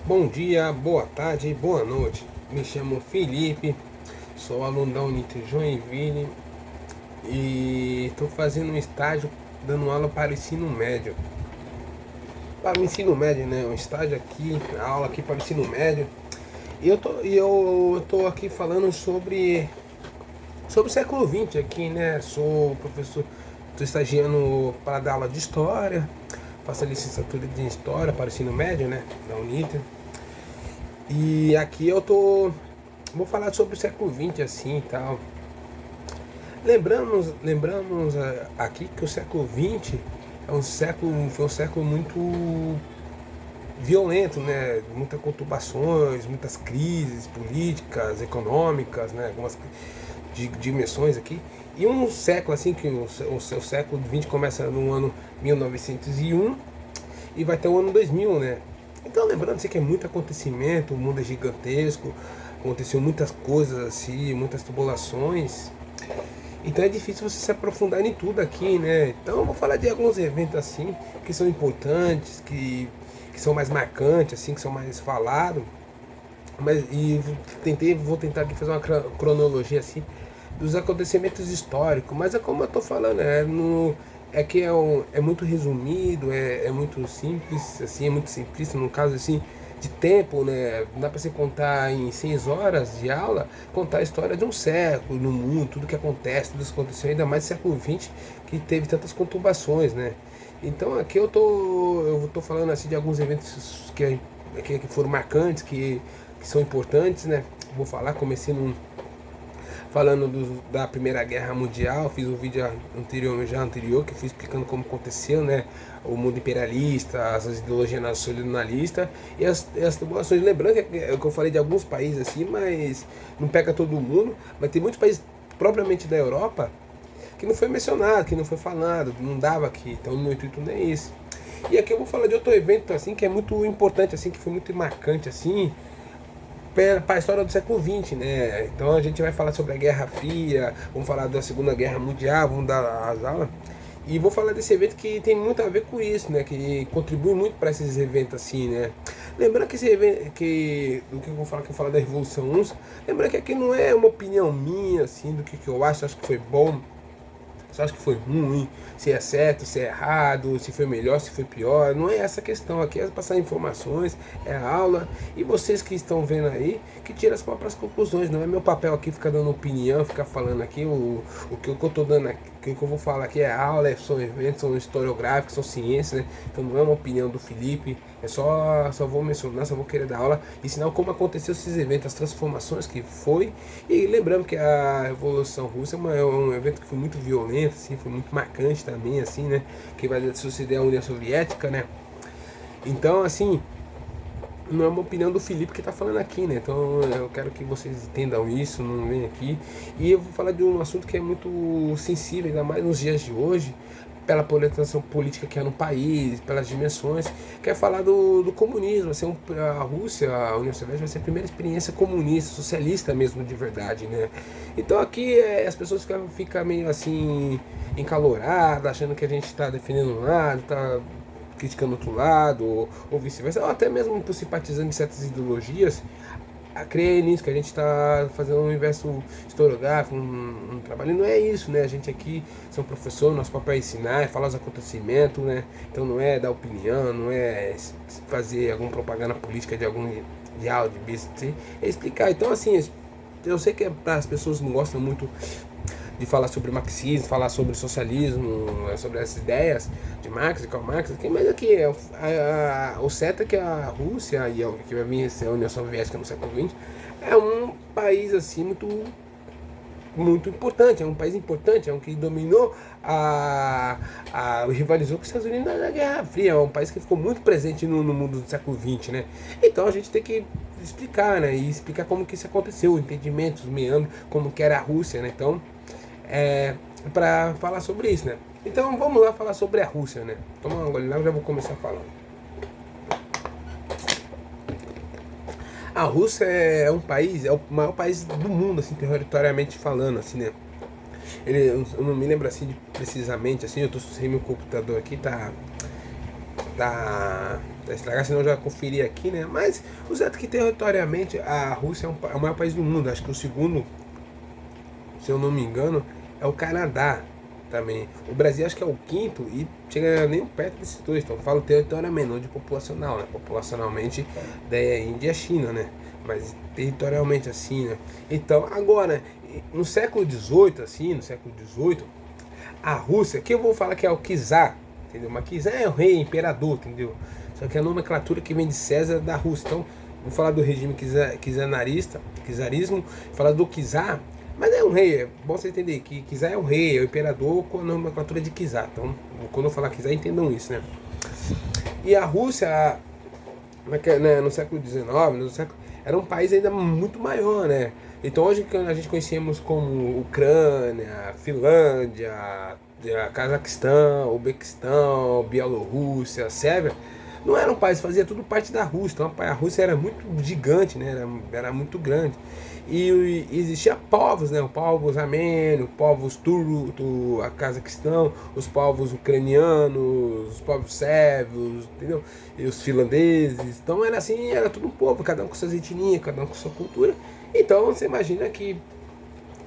Bom dia, boa tarde, boa noite. Me chamo Felipe, sou aluno da Uniter Joinville e estou fazendo um estágio dando aula para o ensino médio. Para o ensino médio, né? Um estágio aqui, a aula aqui para o ensino médio. E eu tô aqui falando sobre o século XX aqui, né? Sou professor, estou estagiando para dar aula de história, faço a licenciatura de história para o ensino médio, né? Da Uniter. E aqui vou falar sobre o século XX assim e tal. Lembramos aqui que o século XX foi um século muito violento, né? Muitas conturbações, muitas crises políticas, econômicas, né? Algumas dimensões aqui. E um século assim, que o seu século XX começa no ano 1901 e vai até o ano 2000, né? Então, lembrando assim, que é muito acontecimento, o mundo é gigantesco, aconteceu muitas coisas assim, muitas tribulações. Então é difícil você se aprofundar em tudo aqui, né? Então eu vou falar de alguns eventos assim, que são importantes, que são mais marcantes, assim, que são mais falados. Vou tentar aqui fazer uma cronologia assim dos acontecimentos históricos, mas é como eu tô falando, é que é muito resumido, é muito simples, assim, é muito simplista no caso assim de tempo, né? Não dá para você contar em 6 horas de aula, contar a história de um século no mundo, tudo que acontece, tudo que aconteceu, ainda mais no século XX, que teve tantas conturbações, né? Então aqui eu tô falando assim de alguns eventos que foram marcantes, que são importantes, né? Vou falar, falando da Primeira Guerra Mundial, fiz um vídeo anterior que fui explicando como aconteceu, né? O mundo imperialista, as ideologias nacionalistas e as tribulações. Lembrando que eu falei de alguns países assim, mas não pega todo mundo, mas tem muitos países propriamente da Europa que não foi mencionado, que não foi falado, não dava aqui, então o meu intuito não é esse. E aqui eu vou falar de outro evento assim que é muito importante, assim, que foi muito marcante assim, para a história do século XX, né? Então a gente vai falar sobre a Guerra Fria, vamos falar da Segunda Guerra Mundial, vamos dar as aulas. E vou falar desse evento que tem muito a ver com isso, né? Que contribui muito para esses eventos assim, né? Lembrando que esse evento, do que eu vou falar, que eu falo da Revolução Russa, lembrando que aqui não é uma opinião minha, assim, do que eu acho que foi bom, você acha que foi ruim, se é certo, se é errado, se foi melhor, se foi pior. Não é essa a questão. Aqui é passar informações, é a aula. E vocês que estão vendo aí, que tiram as próprias conclusões. Não é meu papel aqui ficar dando opinião, ficar falando aqui o que eu tô dando aqui. O que eu vou falar aqui é aula, são eventos, são historiográficos, são ciências, né? Então não é uma opinião do Felipe, é só vou mencionar, só vou querer dar aula, ensinar como aconteceu esses eventos, as transformações que foi. E lembrando que a Revolução Russa é um evento que foi muito violento, assim, foi muito marcante também, assim, né? Que vai suceder a União Soviética, né? Então, assim, não é uma opinião do Felipe que está falando aqui, né? Então eu quero que vocês entendam isso, não vem aqui. E eu vou falar de um assunto que é muito sensível, ainda mais nos dias de hoje, pela polarização política que há no país, pelas dimensões, que é falar do comunismo. Vai ser a Rússia, a União Soviética, vai ser a primeira experiência comunista, socialista mesmo, de verdade, né? Então aqui as pessoas ficam meio assim, encaloradas, achando que a gente está defendendo um lado, está criticando outro lado, ou vice-versa, ou até mesmo por simpatizando de certas ideologias, a crer nisso, que a gente está fazendo um universo historiográfico, um trabalho, e não é isso, né? A gente aqui são professores, nosso papel é ensinar, é falar os acontecimentos, né? Então não é dar opinião, não é fazer alguma propaganda política de algum ideal, de business, é explicar. Então, assim, eu sei que as pessoas não gostam muito de falar sobre marxismo, falar sobre socialismo, sobre essas ideias de Marx, de Karl Marx, mas aqui o certo é que a Rússia, que vai vir ser a União Soviética no século XX, é um país assim muito importante, é um país importante, é um que dominou rivalizou com os Estados Unidos na Guerra Fria, é um país que ficou muito presente no mundo do século XX, né? Então a gente tem que explicar, né? E explicar como que isso aconteceu, o entendimento, os meandros, como que era a Rússia, né? Então, para falar sobre isso, né? Então vamos lá falar sobre a Rússia, né? Toma uma gole lá, eu já vou começar falando. A Rússia é um país, é o maior país do mundo, assim, territorialmente falando, assim, né? Eu não me lembro assim precisamente, assim, eu tô sem meu computador aqui, tá da estragar, senão eu já conferi aqui, né? Mas o certo é que territorialmente a Rússia é o maior país do mundo. Acho que o segundo, se eu não me engano, é o Canadá também. O Brasil acho que é o quinto e chega nem perto desses dois. Então eu falo territorialmente, não de populacional, né? Populacionalmente da Índia e a China, né? Mas territorialmente assim, né? Então agora, no século XVIII, assim, no século XVIII, a Rússia, que eu vou falar que é o czar, entendeu? Mas czar é o rei, imperador, entendeu? Só que é a nomenclatura que vem de César da Rússia. Então, vou falar do regime czarismo, falar do czar, mas é um rei, é bom você entender que czar é o rei, é o imperador com a nomenclatura de czar. Então, quando eu falar czar, entendam isso, né? E a Rússia, no século XIX, era um país ainda muito maior, né? Então hoje que a gente conhecemos como Ucrânia, Finlândia, Cazaquistão, Uzbequistão, Bielorrússia, Sérvia, não era um país, fazia tudo parte da Rússia. Então a Rússia era muito gigante, né? Era muito grande. E existia povos, né? Os povos armênios, povos turcos do Cazaquistão, os povos ucranianos, os povos sérvios, entendeu? E os finlandeses. Então era assim, era tudo um povo, cada um com suas etnias, cada um com sua cultura. Então você imagina que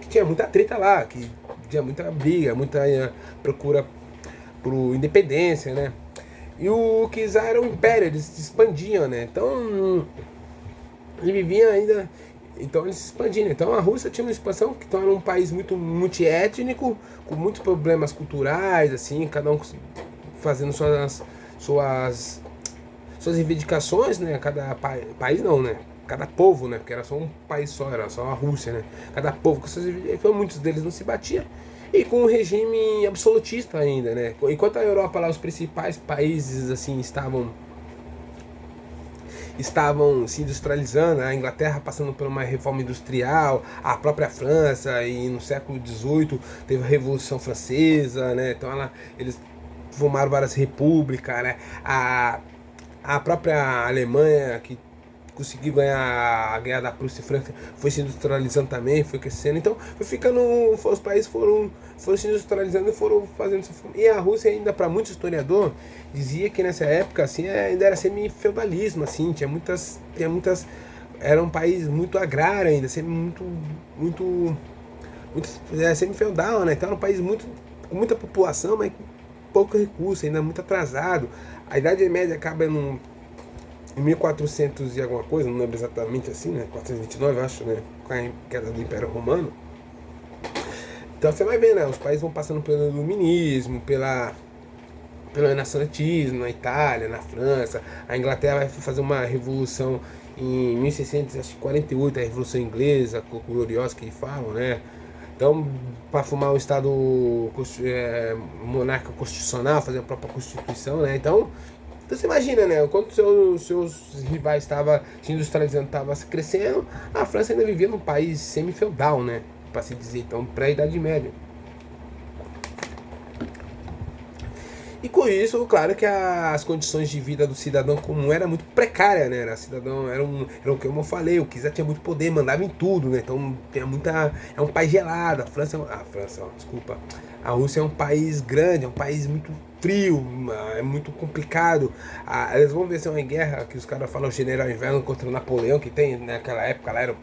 tinha muita treta lá, que tinha muita briga, muita procura por independência, né? E o czar era um império, eles se expandiam, né? Então ele vivia ainda. Então eles se expandiam. Então a Rússia tinha uma expansão, que então era um país muito multiétnico, com muitos problemas culturais, assim, cada um fazendo suas reivindicações, né? Cada país não, né? Cada povo, né? Porque era só um país só, era só a Rússia, né? Cada povo com suas reivindicações, muitos deles não se batiam. E com um regime absolutista ainda, né? Enquanto a Europa lá, os principais países assim estavam se industrializando, a Inglaterra passando por uma reforma industrial, a própria França, e no século XVIII teve a Revolução Francesa, né? Então eles formaram várias repúblicas, né? A própria Alemanha, que conseguiu ganhar a guerra da Prússia e França, foi se industrializando também, foi crescendo. Então os países foram se industrializando e foram fazendo essa forma. E a Rússia ainda, para muitos historiadores, dizia que nessa época assim ainda era semi-feudalismo, assim, tinha muitas, era um país muito agrário ainda, muito semi-feudal, né? Então era um país com muita população, mas com pouco recurso, ainda muito atrasado. A Idade Média acaba em 1400 e alguma coisa, não lembro exatamente assim, né? 429, acho, né? Com a queda do Império Romano. Então você vai ver, né? Os países vão passando pelo iluminismo, pelo renascentismo, na Itália, na França. A Inglaterra vai fazer uma revolução em 1648, a Revolução Inglesa, gloriosa que falam, né? Então, para formar um Estado monarca constitucional, fazer a própria Constituição, né? Então você imagina, né? Enquanto seus rivais estavam se industrializando, estavam crescendo, a França ainda vivia num país semi-feudal, né? Para se dizer, então, pré-Idade Média. E com isso, claro que as condições de vida do cidadão comum era muito precária, né? Era o que eu falei, o czar tinha muito poder, mandava em tudo, né? Então é um país gelado. A Rússia é um país grande, é um país muito frio, é muito complicado. Eles vão ver se é uma guerra que os caras falam o General Inverno contra o Napoleão, que tem naquela época lá, era o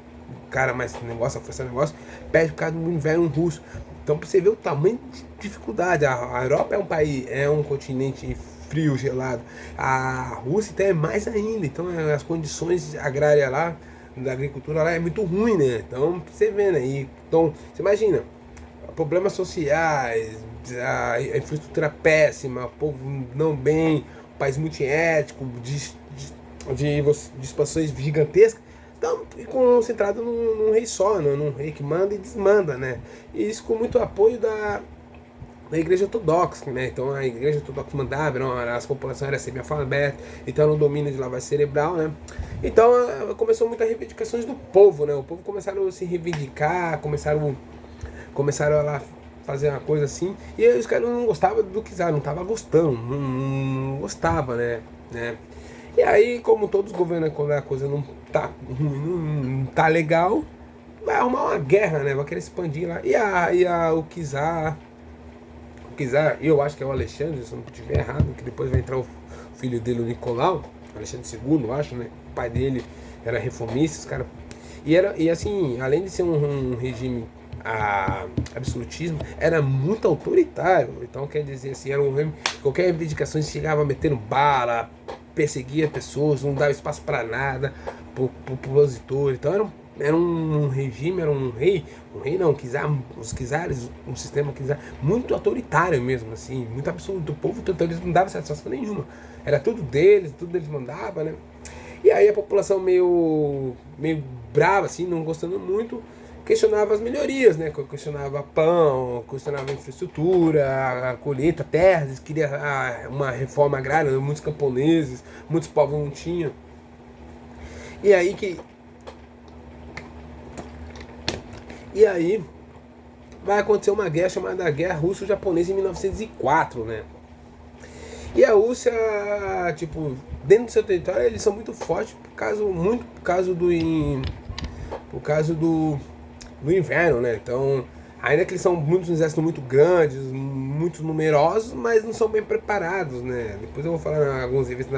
cara mais negócio, a força negócio, perde por causa do inverno russo. Então pra você ver o tamanho de dificuldade. A Europa é um continente frio, gelado. A Rússia então é mais ainda. Então as condições agrárias lá, da agricultura lá é muito ruim, né? Então pra você ver, né? Então você imagina, problemas sociais, a infraestrutura péssima, o povo não bem, um país multiétnico, de expansões gigantescas. Então, concentrado num rei só, né? Num rei que manda e desmanda, né? E isso com muito apoio da Igreja Ortodoxa, né? Então a Igreja Ortodoxa mandava, as populações eram semi-analfabetas, então era um domínio de lavagem cerebral, né? Então começou muitas reivindicações do povo, né? O povo começaram a se reivindicar, começaram a lá fazer uma coisa assim, e aí os caras não gostavam do czar, não estavam gostando, não gostava, né? E aí, como todos os governos, quando a coisa não tá ruim, não tá legal, vai arrumar uma guerra, né? Vai querer expandir lá. O czar, eu acho que é o Alexandre, se eu não estiver errado, que depois vai entrar o filho dele, o Nicolau, Alexandre II, eu acho, né? O pai dele era reformista, os caras. E assim, além de ser um regime absolutismo, era muito autoritário. Então, quer dizer assim, era um regime, qualquer reivindicação chegava metendo bala, perseguia pessoas, não dava espaço para nada, pro opositor. Então, era um regime, era um rei não, os czares, um sistema czar muito autoritário mesmo, assim, muito absoluto. O povo, então, eles não davam satisfação nenhuma. Era tudo deles mandavam, né? E aí a população meio brava, assim, não gostando muito, questionava as melhorias, né? Questionava pão, questionava a infraestrutura, a colheita, terras, queria uma reforma agrária, muitos camponeses, muitos povos não tinham. E aí vai acontecer uma guerra chamada Guerra Russo-Japonesa em 1904, né? E a Rússia, tipo, dentro do seu território, eles são muito fortes por causa do inverno, né? Então, ainda que eles são um exército muito grandes, muito numerosos, mas não são bem preparados, né? Depois eu vou falar alguns eventos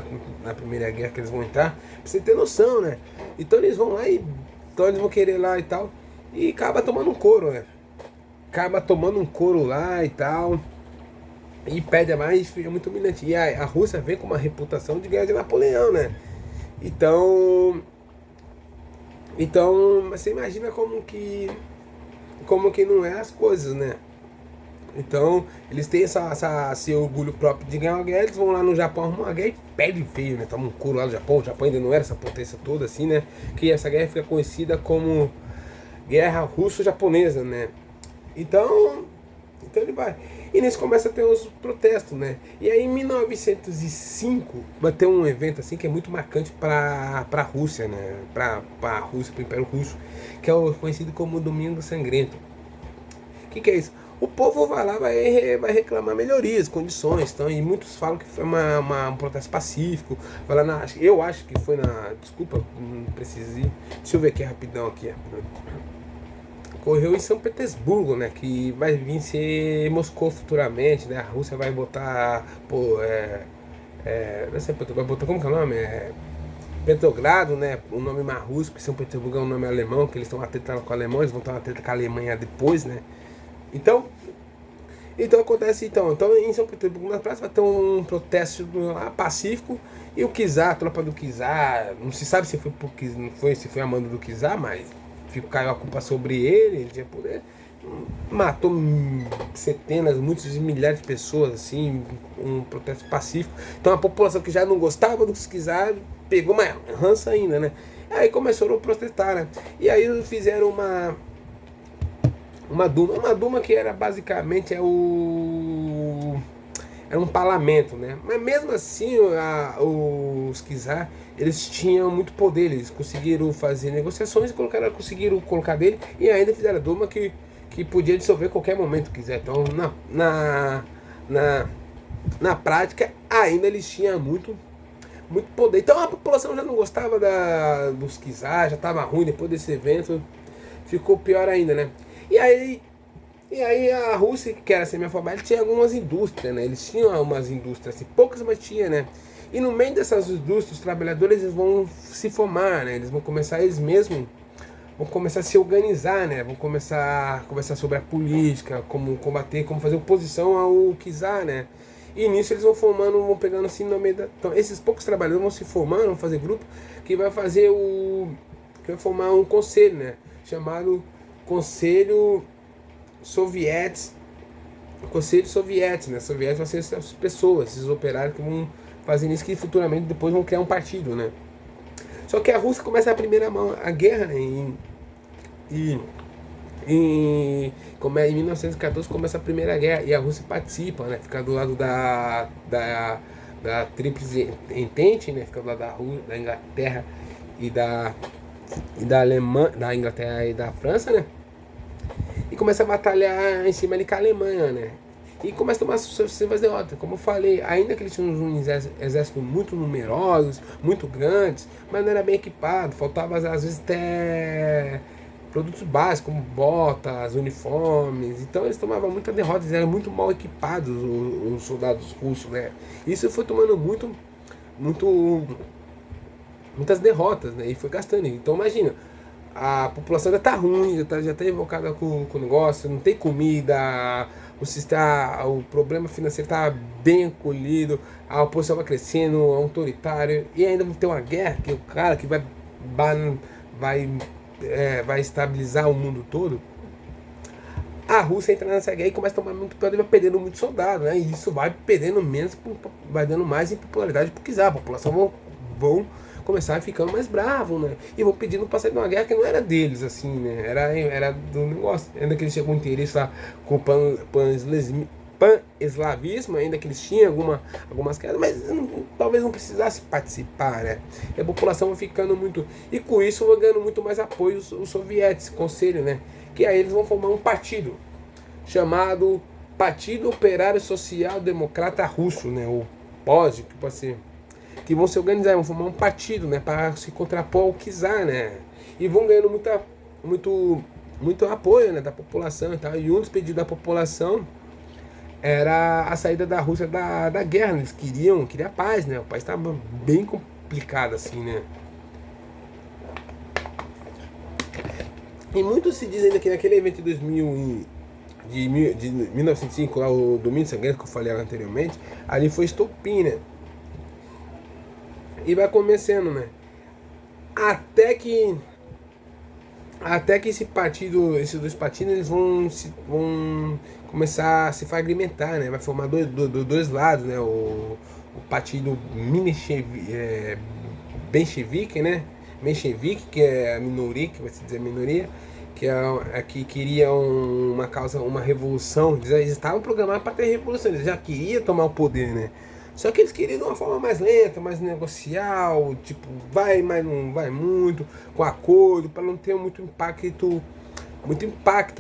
na Primeira Guerra que eles vão entrar, pra você ter noção, né? Então eles vão lá então eles vão querer lá e tal, e acaba tomando um couro, né? Acaba tomando um couro lá e tal. E perde mais, é muito humilhante. E a Rússia vem com uma reputação de guerra de Napoleão, né? Então você imagina como que não é as coisas, né? Então, eles têm esse orgulho próprio de ganhar uma guerra, eles vão lá no Japão, arrumam uma guerra e perdem feio, né? Tomam um couro lá no Japão, o Japão ainda não era essa potência toda, assim, né? Que essa guerra fica conhecida como Guerra Russo-Japonesa, né? Então ele vai. E nisso começa a ter os protestos, né? E aí em 1905 vai ter um evento assim que é muito marcante para a Rússia, né? Para a Rússia, para o Império Russo, que é o conhecido como Domingo Sangrento. O que é isso? O povo vai lá, vai reclamar melhorias, condições, então, e muitos falam que foi um protesto pacífico. Eu acho que foi desculpa, não precisei. Deixa eu ver aqui rapidão. Ocorreu em São Petersburgo, né, que vai vir ser Moscou futuramente, né, a Rússia vai botar, não sei, vai botar, como que é o nome? Petrogrado, né, um nome mais russo, porque São Petersburgo é um nome alemão, que eles estão atentando com o alemão, eles vão estar atentando com a Alemanha depois, né, então acontece, então em São Petersburgo, na praça, vai ter um protesto lá, pacífico, e o czar, a tropa do czar, não se sabe se foi a mando do czar, mas caiu a culpa sobre ele tinha poder, matou centenas, muitos milhares de pessoas, assim, um protesto pacífico. Então a população que já não gostava dos czares pegou uma rança ainda, né? Aí começaram a protestar, né? E aí fizeram uma Duma que era basicamente era um parlamento, né? Mas mesmo assim, os czar, eles tinham muito poder, eles conseguiram fazer negociações e conseguiram colocar dele, e ainda fizeram a Duma que podia dissolver a qualquer momento que quiser. Então, na prática, ainda eles tinham muito poder. Então a população já não gostava dos czar, já estava ruim depois desse evento, ficou pior ainda, né? E aí a Rússia, que era semi-alfabética, tinha algumas indústrias, né? Eles tinham algumas indústrias, assim, poucas, mas tinha, né? E no meio dessas indústrias, os trabalhadores eles vão se formar, né? Eles vão começar eles mesmos, vão começar a se organizar, né? Vão começar a conversar sobre a política, como combater, como fazer oposição ao czar, né? E nisso eles vão pegando assim no meio Então esses poucos trabalhadores vão se formando, vão fazer grupo, que vai formar um conselho, né? Chamado Conselho Soviético, né? Soviético vai ser essas pessoas, esses operários que vão fazer isso, que futuramente depois vão criar um partido, né? Só que a Rússia começa a guerra, né? Em 1914 começa a Primeira Guerra e a Rússia participa, né? Fica do lado da Tríplice Entente, né? Fica do lado da Inglaterra e da Alemanha, da Inglaterra e da França, né? E começa a batalhar em cima ali com a Alemanha, né? E começa a tomar sucessivas derrotas. Como eu falei, ainda que eles tinham um exército muito numerosos, muito grandes, mas não era bem equipado, faltava às vezes até produtos básicos, como botas, uniformes. Então eles tomavam muita derrota, eles eram muito mal equipados, os soldados russos, né? Isso foi tomando muito muitas derrotas, né? E foi gastando. Então imagina, a população já tá ruim, já tá invocada com o negócio, não tem comida, o problema financeiro tá bem encolhido, a oposição vai crescendo, é autoritário, e ainda vai ter uma guerra, que o cara que vai, vai estabilizar o mundo todo. A Rússia entra nessa guerra e começa a tomar muito poder, vai perdendo muito soldado, né? E isso vai perdendo menos, vai dando mais impopularidade pro czar. A população vão começar ficando mais bravo, né? E vão pedindo para sair de uma guerra que não era deles, assim, né? Era do negócio. Ainda que eles tinham algum interesse lá com o pan-eslavismo, ainda que eles tinham algumas quedas, mas talvez não precisasse participar, né? E a população vai ficando muito... E com isso vai ganhando muito mais apoio os soviéticos, conselho, né? Que aí eles vão formar um partido chamado Partido Operário Social Democrata Russo, né? O POSD, que pode ser... que vão se organizar, vão formar um partido, né, para se contrapor ao czar, né, e vão ganhando muito apoio, né, da população e tal. E um dos pedidos da população era a saída da Rússia da guerra, eles queriam paz, né, o país estava bem complicado assim, né. E muito se diz ainda que naquele evento de 1905, lá o Domingo Sangrento que eu falei anteriormente, ali foi estopim, né. E vai começando, né? Até que esses dois partidos, eles vão começar a se fragmentar, né? Vai formar dois lados, né? O partido Menchevique, né? Menchevique, que é a minoria, que vai se dizer minoria, que que queria uma revolução. Eles estavam programados para ter revolução, eles já queriam tomar o poder, né? Só que eles queriam de uma forma mais lenta, mais negocial, tipo, vai, mas não vai muito, com acordo, para não ter muito impacto,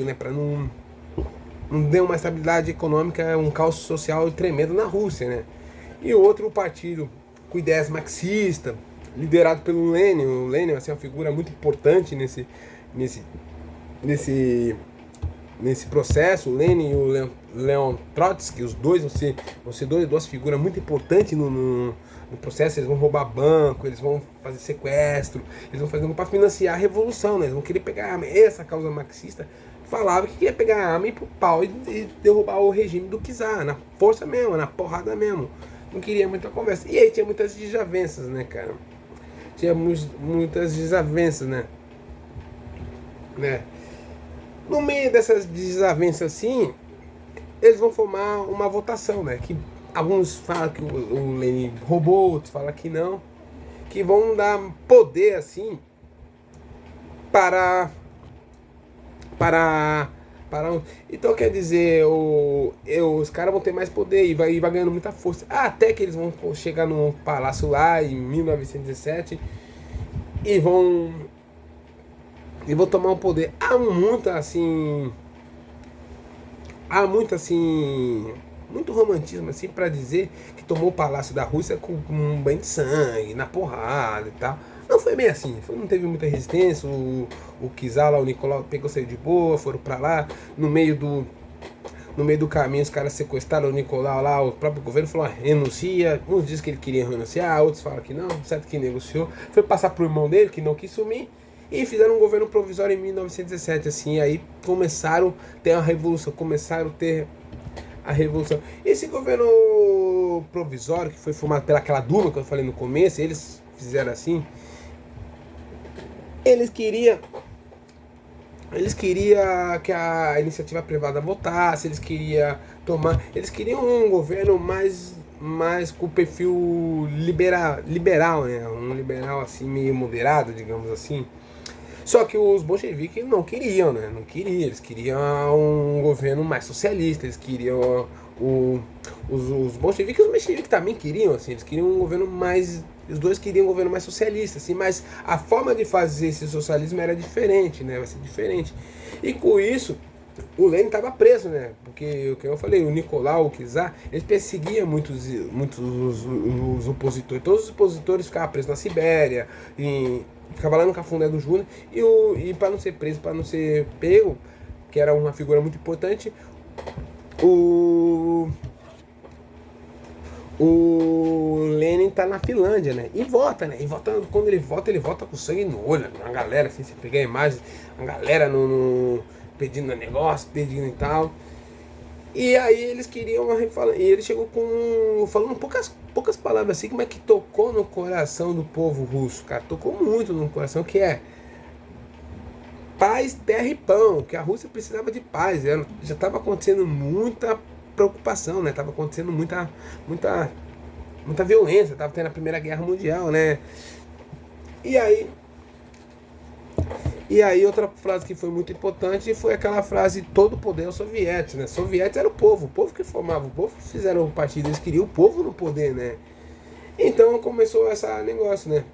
né? Para não dar uma estabilidade econômica, um caos social tremendo na Rússia, né? E outro partido com ideias marxistas, liderado pelo Lenin. O Lenin assim, é uma figura muito importante nesse processo. O Lenin e o Leon Trotsky, os dois vão ser duas figuras muito importantes no processo. Eles vão roubar banco, eles vão fazer sequestro, eles vão fazer para financiar a revolução, né? Eles vão querer pegar a arma. Essa causa marxista falava que queria pegar a arma e ir pro pau e derrubar o regime do czar, na força mesmo, na porrada mesmo. Não queria muita conversa. E aí tinha muitas desavenças, né, cara? Tinha muitas desavenças, né? No meio dessas desavenças assim, eles vão formar uma votação, né? Que alguns falam que o Lenin roubou, outros falam que não. Que vão dar poder assim para então quer dizer, os caras vão ter mais poder e vai ganhando muita força. Até que eles vão chegar no palácio lá em 1917 e vão tomar o poder. Há muito romantismo assim para dizer que tomou o palácio da Rússia com um banho de sangue, na porrada e tal. Não foi bem assim, não teve muita resistência. O czar lá, o Nicolau, saiu de boa, foram para lá. No meio do caminho, os caras sequestraram o Nicolau lá, o próprio governo falou: renuncia. Uns dizem que ele queria renunciar, outros falam que não, certo que negociou. Foi passar pro irmão dele, que não quis sumir. E fizeram um governo provisório em 1917, assim, aí começaram a ter a revolução. Esse governo provisório, que foi formado pelaquela Duma que eu falei no começo, eles fizeram assim, eles queriam que a iniciativa privada votasse, eles queriam um governo mais com perfil liberal, né? Um liberal assim, meio moderado, digamos assim. Só que os bolcheviques não queriam, né? Eles queriam um governo mais socialista, eles queriam os bolcheviques e os mencheviques também queriam, assim, eles queriam um governo mais... Os dois queriam um governo mais socialista, assim, mas a forma de fazer esse socialismo era diferente, né? Vai ser diferente. E com isso, o Lenin estava preso, né? Porque, o que eu falei, o Nicolau, o czar, ele perseguia muitos os opositores. Todos os opositores ficavam presos na Sibéria, ficava lá no Cafundé do Júnior, e para não ser preso, para não ser pego, que era uma figura muito importante, o o Lenin tá na Finlândia, né? E vota, né? E vota, quando ele vota com sangue no olho. A galera, assim, você pegar a imagem, a galera pedindo negócio, pedindo e tal. E aí eles queriam e ele chegou falando poucas palavras assim, como é que tocou no coração do povo russo, cara, tocou muito no coração, que é paz, terra e pão, que a Rússia precisava de paz, já estava acontecendo muita preocupação, né? Tava acontecendo muita violência, tava tendo a Primeira Guerra Mundial, né? E aí outra frase que foi muito importante foi aquela frase: todo poder aos soviéticos, né? Soviéticos era o povo que formava, o povo que fizeram o partido, eles queriam o povo no poder, né? Então começou esse negócio, né?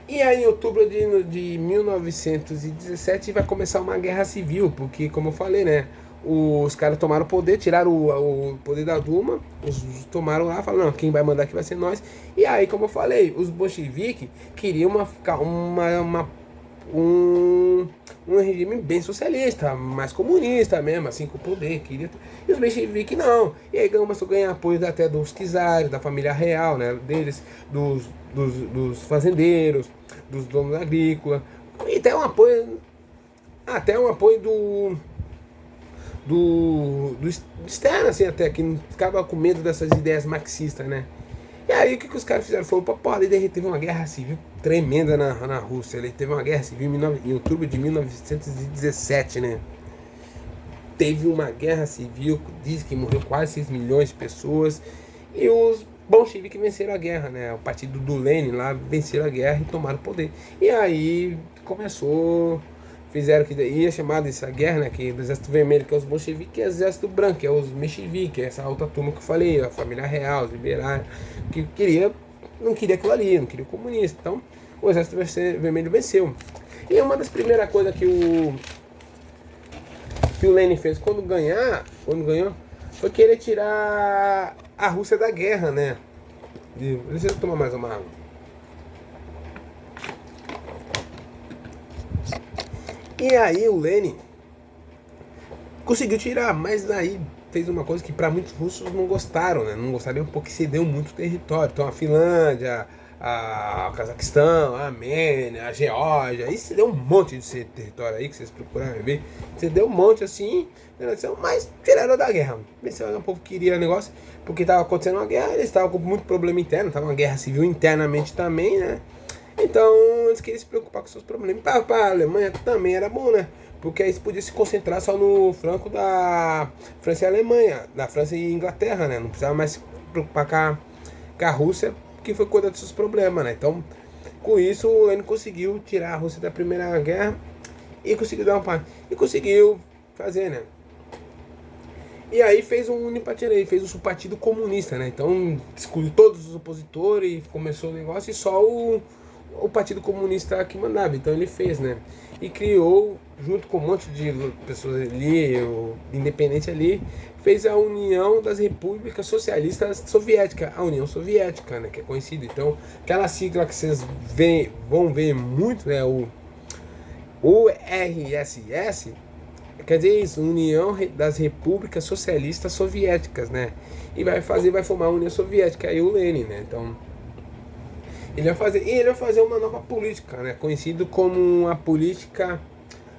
E aí em outubro de 1917 vai começar uma guerra civil, porque como eu falei, né? Os caras tomaram o poder, tiraram o poder da Duma, tomaram lá, falaram, não, quem vai mandar aqui vai ser nós. E aí, como eu falei, os bolcheviques queriam um regime bem socialista, mais comunista mesmo, assim, com poder, queria. E os bolcheviques não. E aí começou a ganhar apoio até dos czares, da família real, né, deles, dos fazendeiros, dos donos agrícolas, e até um apoio do externo, assim, até, que não ficava com medo dessas ideias marxistas, né? E aí o que os caras fizeram? Foram pra porra, e daí teve uma guerra civil tremenda na Rússia. Ele teve uma guerra civil em outubro de 1917, né? Teve uma guerra civil, diz que morreu quase 6 milhões de pessoas. E os bolcheviques venceram a guerra, né? O partido do Lenin lá venceram a guerra e tomaram o poder. E aí fizeram que ia chamar dessa guerra, né, que é do Exército Vermelho, que é os bolcheviques, e o Exército Branco, que é os mencheviques, que é essa outra turma que eu falei, a família real, os liberais, que não queria aquilo ali, não queria o comunista. Então, o Exército Vermelho venceu. E uma das primeiras coisas que o Lenin fez quando ganhou, foi querer tirar a Rússia da guerra, né? Deixa eu tomar mais uma água. E aí o Lenin conseguiu tirar, mas aí fez uma coisa que para muitos russos não gostaram, né? Não gostariam porque cedeu muito território. Então a Finlândia, o Cazaquistão, a Armênia, a Geórgia, aí cedeu um monte de território aí que vocês procurarem ver. Cedeu um monte assim, mas tiraram da guerra. O povo queria negócio, porque estava acontecendo uma guerra, eles estavam com muito problema interno, estava uma guerra civil internamente também, né? Então eles queriam se preocupar com seus problemas. Para a Alemanha também era bom, né? Porque aí você podia se concentrar só no flanco da França e Alemanha, da França e Inglaterra, né? Não precisava mais se preocupar com a Rússia, que foi cuidar dos seus problemas, né? Então, com isso, o Lenin conseguiu tirar a Rússia da Primeira Guerra e conseguiu dar um par. E conseguiu fazer, né? E aí fez um unipartidário, fez um partido comunista, né? Então, excluiu todos os opositores, começou o negócio e só o Partido Comunista que mandava. Então ele fez, né? E criou, junto com um monte de pessoas ali, independente ali, fez a União das Repúblicas Socialistas Soviéticas, a União Soviética, né? Que é conhecida. Então, aquela sigla que vocês vão ver muito, né? O URSS, quer dizer isso, União das Repúblicas Socialistas Soviéticas, né? E vai formar a União Soviética, aí o Lenin, né? Então, ele vai fazer uma nova política, né? Conhecido como a política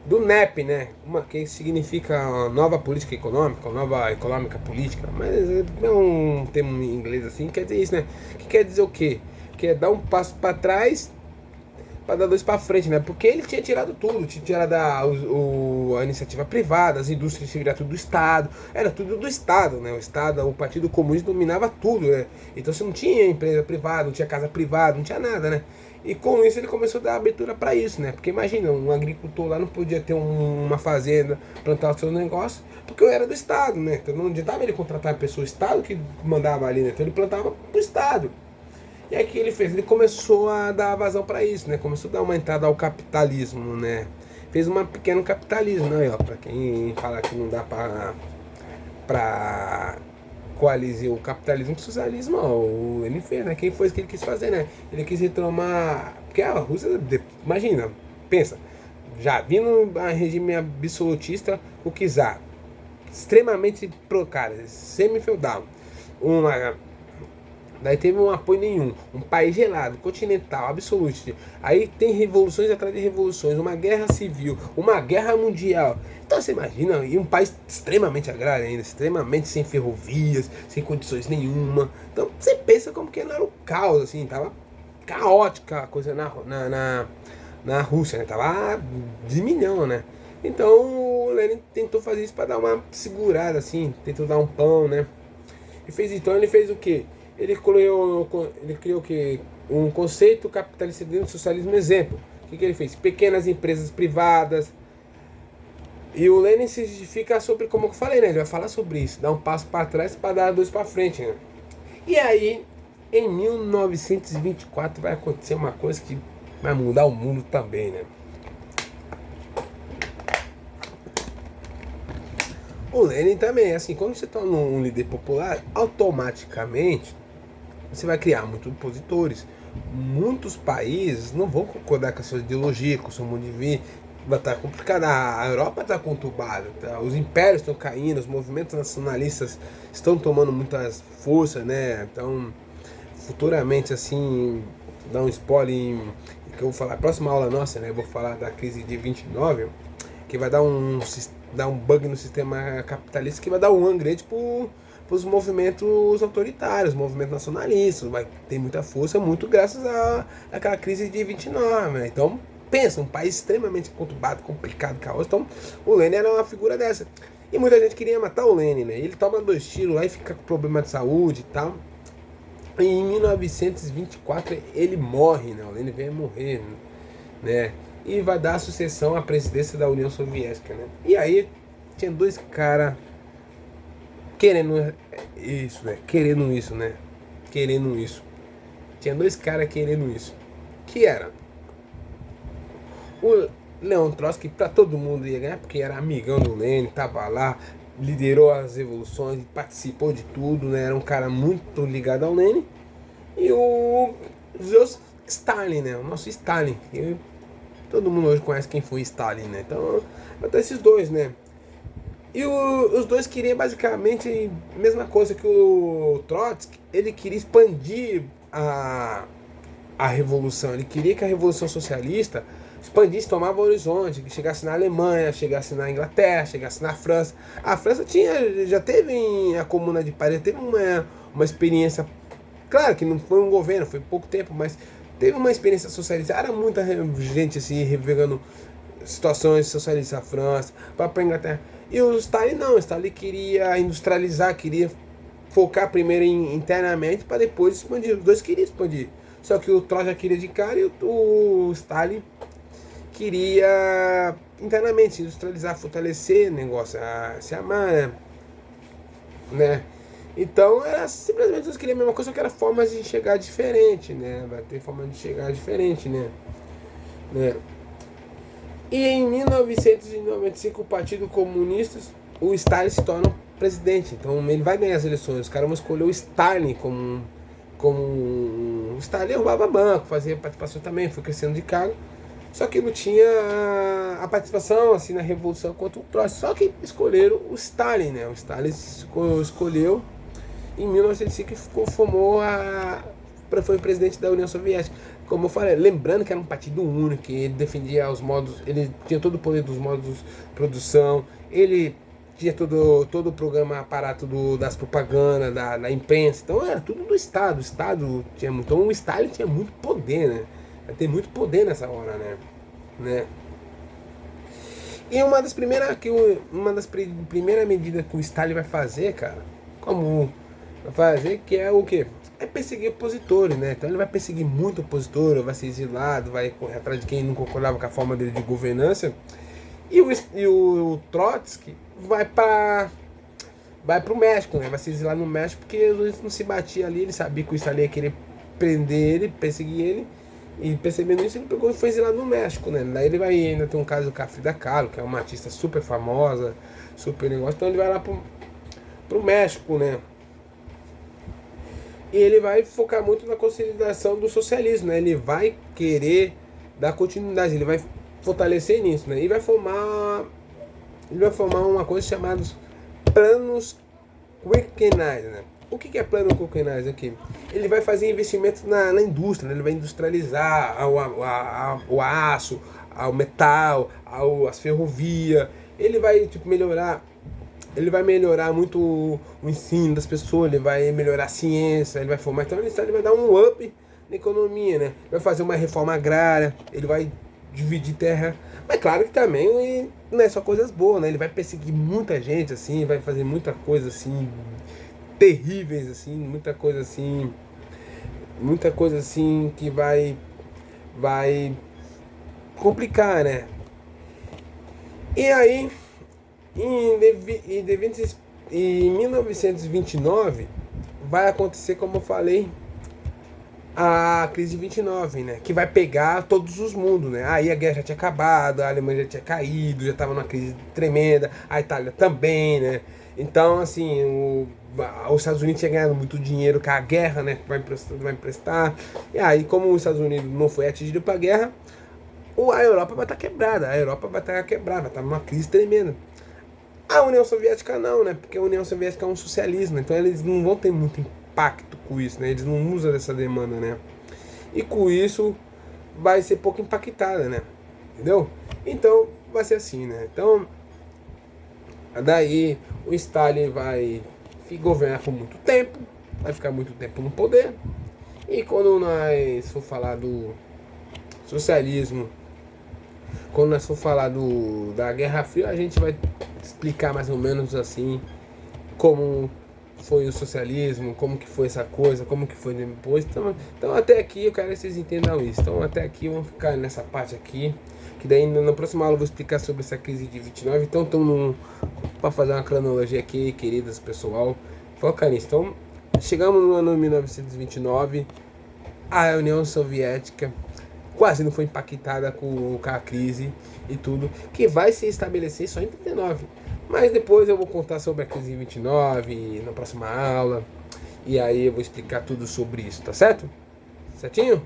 do NEP, né? Que significa nova política econômica, nova econômica política, mas é um termo em inglês assim, quer dizer isso, né? Que quer dizer o quê? Que é dar um passo para trás para dar dois para frente, né? Porque ele tinha tirado tudo, tinha tirado a iniciativa privada, as indústrias tinham tudo do Estado, era tudo do Estado, né? O Partido Comunista dominava tudo, né? Então você não tinha empresa privada, não tinha casa privada, não tinha nada, né? E com isso ele começou a dar abertura para isso, né? Porque imagina, um agricultor lá não podia ter uma fazenda, plantar o seu negócio, porque eu era do Estado, né? Então não adiantava ele contratar a pessoa, o Estado que mandava ali, né? Então ele plantava pro Estado. E aí o que ele fez? Ele começou a dar vazão para isso, né? Começou a dar uma entrada ao capitalismo, né? Fez um pequeno capitalismo, né? Para quem fala que não dá para coalizir o capitalismo com o socialismo, ó, ele fez, né? Quem foi isso que ele quis fazer, né? Ele quis retomar... Porque a Rússia, imagina, pensa, já vindo a regime absolutista, o czar, extremamente, cara, semi-feudal, Daí teve um apoio nenhum. Um país gelado, continental, absoluto. Aí tem revoluções atrás de revoluções, uma guerra civil, uma guerra mundial. Então você imagina, e um país extremamente agrário ainda, extremamente sem ferrovias, sem condições nenhuma. Então você pensa como que não era o caos, assim, tava caótica a coisa na Rússia, né? Tava de milhão, né? Então o Lenin tentou fazer isso para dar uma segurada, assim, tentou dar um pão, né? Então ele fez o quê? Ele criou o quê? Um conceito capitalista dentro do socialismo exemplo. O que ele fez? Pequenas empresas privadas. E o Lenin se justifica sobre, como eu falei, né? Ele vai falar sobre isso, dar um passo para trás para dar dois para frente, né? E aí, em 1924 vai acontecer uma coisa que vai mudar o mundo também, né? O Lenin também, assim, quando você torna um líder popular, automaticamente você vai criar muitos opositores. Muitos países não vão concordar com a sua ideologia, com o seu modo de ver. Vai estar complicado. A Europa está conturbada, tá? Os impérios estão caindo, os movimentos nacionalistas estão tomando muitas forças, né? Então, futuramente, assim, dar um spoiler que eu vou falar, próxima aula nossa, né? Eu vou falar da crise de 29, que vai dar um bug no sistema capitalista que vai dar um upgrade para os movimentos autoritários, movimentos nacionalistas, vai ter muita força, muito graças àquela crise de 29, né? Então, pensa, um país extremamente conturbado, complicado, caos. Então, o Lenin era uma figura dessa. E muita gente queria matar o Lenin, né? Ele toma 2 tiros lá e fica com problema de saúde e tal. E em 1924 ele morre, né? O Lenin vem a morrer, né? E vai dar a sucessão à presidência da União Soviética, né? E aí tinha 2 caras querendo isso, né? Querendo isso, né? Querendo isso. Tinha 2 caras querendo isso. Que era o Leon Trotsky, para todo mundo ia ganhar, porque era amigão do Lenin, tava lá, liderou as revoluções, participou de tudo, né? Era um cara muito ligado ao Lenin. E o Joseph Stalin, né? O nosso Stalin. Todo mundo hoje conhece quem foi Stalin, né? Então, até esses 2, né? E os 2 queriam basicamente a mesma coisa que o Trotsky. Ele queria expandir a revolução. Ele queria que a revolução socialista expandisse, tomava o horizonte, que chegasse na Alemanha, chegasse na Inglaterra, chegasse na França. A França já teve a Comuna de Paris, teve uma experiência, claro que não foi um governo, foi pouco tempo, mas teve uma experiência socialista. Era muita gente assim, revegando situações socialistas na França, para a Inglaterra. E o Stalin não, o Stalin queria industrializar, queria focar primeiro internamente para depois expandir. Os 2 queriam expandir. Só que o Trotsky queria de cara e o Stalin queria internamente industrializar, fortalecer o negócio, se amar, né? Então era simplesmente eles queriam a mesma coisa, só que era formas de chegar diferente, né? Vai ter forma de chegar diferente, né? E em 1995 o Partido Comunista, o Stalin se torna presidente. Então ele vai ganhar as eleições. Os caras vão escolher o Stalin como o Stalin roubava banco, fazia participação também, foi crescendo de cargo. Só que não tinha a participação assim na revolução quanto o Trotsky. Só que escolheram o Stalin, né? O Stalin escolheu em 1905 foi presidente da União Soviética. Como eu falei, lembrando que era um partido único, que ele defendia os modos, ele tinha todo o poder dos modos de produção, ele tinha todo o programa, aparato das propagandas, da imprensa, então era tudo do Estado. O Estado tinha muito, então o Stalin tinha muito poder, né? Tem muito poder nessa hora, né? E uma das primeiras medidas que o Stalin vai fazer, cara, que é o quê? É perseguir opositores, né? Então ele vai perseguir muito opositor, vai ser exilado, vai correr atrás de quem não concordava com a forma dele de governança. E o Trotsky vai pro México, né? Vai se exilar no México porque eles não se batiam ali, ele sabia que o Stalin ia querer prender ele, perseguir ele. E percebendo isso, ele pegou e foi exilado no México, né? Daí ele vai ainda ter um caso do Frida Kahlo, que é uma artista super famosa, super negócio. Então ele vai lá pro México, né? E ele vai focar muito na consolidação do socialismo, né? Ele vai querer dar continuidade, ele vai fortalecer nisso, né? E vai formar uma coisa chamada planos quinquenais, né? o que é plano quinquenais aqui? Ele vai fazer investimentos na indústria, né? Ele vai industrializar o aço, o metal, as ferrovias. Ele vai melhorar. Ele vai melhorar muito o ensino das pessoas, ele vai melhorar a ciência, ele vai formar. Então ele vai dar um up na economia, né? Vai fazer uma reforma agrária, ele vai dividir terra. Mas claro que também não é só coisas boas, né? Ele vai perseguir muita gente, assim, vai fazer muita coisa assim, terríveis, assim, muita coisa assim que vai complicar, né? E aí, em 1929 vai acontecer, como eu falei, a crise de 29, né? Que vai pegar todos os mundos, né? Aí a guerra já tinha acabado, a Alemanha já tinha caído, já estava numa crise tremenda, a Itália também, né? Então, assim, os Estados Unidos tinha ganhado muito dinheiro com a guerra, né? Vai emprestar. E aí, como os Estados Unidos não foi atingido pela guerra, a Europa vai estar quebrada. A Europa vai estar quebrada, vai estar numa crise tremenda. A União Soviética não, né? Porque a União Soviética é um socialismo, então eles não vão ter muito impacto com isso, né? Eles não usam dessa demanda, né? E com isso vai ser pouco impactada, né? Entendeu? Então vai ser assim, né? Então daí o Stalin vai governar por muito tempo, vai ficar muito tempo no poder. E quando nós for falar do socialismo, quando nós for falar da Guerra Fria, a gente vai explicar mais ou menos assim como foi o socialismo, como que foi essa coisa, como que foi depois. Então até aqui eu quero que vocês entendam isso. Então até aqui vamos ficar nessa parte aqui, que daí na próxima aula eu vou explicar sobre essa crise de 29. Então estamos para fazer uma cronologia aqui, queridas pessoal, foca nisso. Então chegamos no ano 1929, a União Soviética quase não foi impactada com a crise e tudo, que vai se estabelecer só em 39. Mas depois eu vou contar sobre a crise de 29 na próxima aula. E aí eu vou explicar tudo sobre isso, tá certo? Certinho?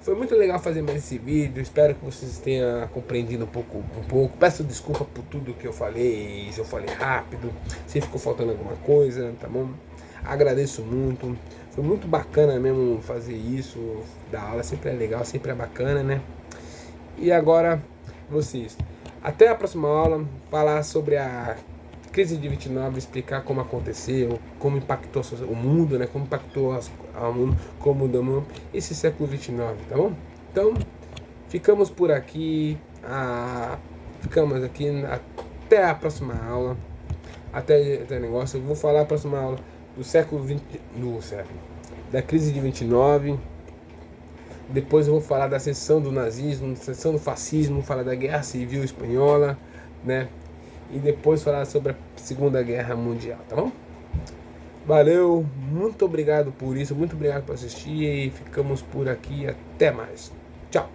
Foi muito legal fazer mais esse vídeo. Espero que vocês tenham compreendido um pouco. Peço desculpa por tudo que eu falei, se eu falei rápido, se ficou faltando alguma coisa, tá bom? Agradeço muito. Foi muito bacana mesmo fazer isso, da aula sempre é legal, sempre é bacana, né? E agora, vocês, até a próxima aula, falar sobre a crise de 29, explicar como aconteceu, como impactou o mundo, né? Como impactou o mundo, como mudou esse século 29, tá bom? Então, ficamos por aqui, até a próxima aula, até negócio. Eu vou falar a próxima aula do século XX, da crise de 29. Depois eu vou falar da ascensão do nazismo, da ascensão do fascismo, falar da Guerra Civil Espanhola, né? E depois falar sobre a Segunda Guerra Mundial, tá bom? Valeu, muito obrigado por isso, muito obrigado por assistir e ficamos por aqui, até mais. Tchau!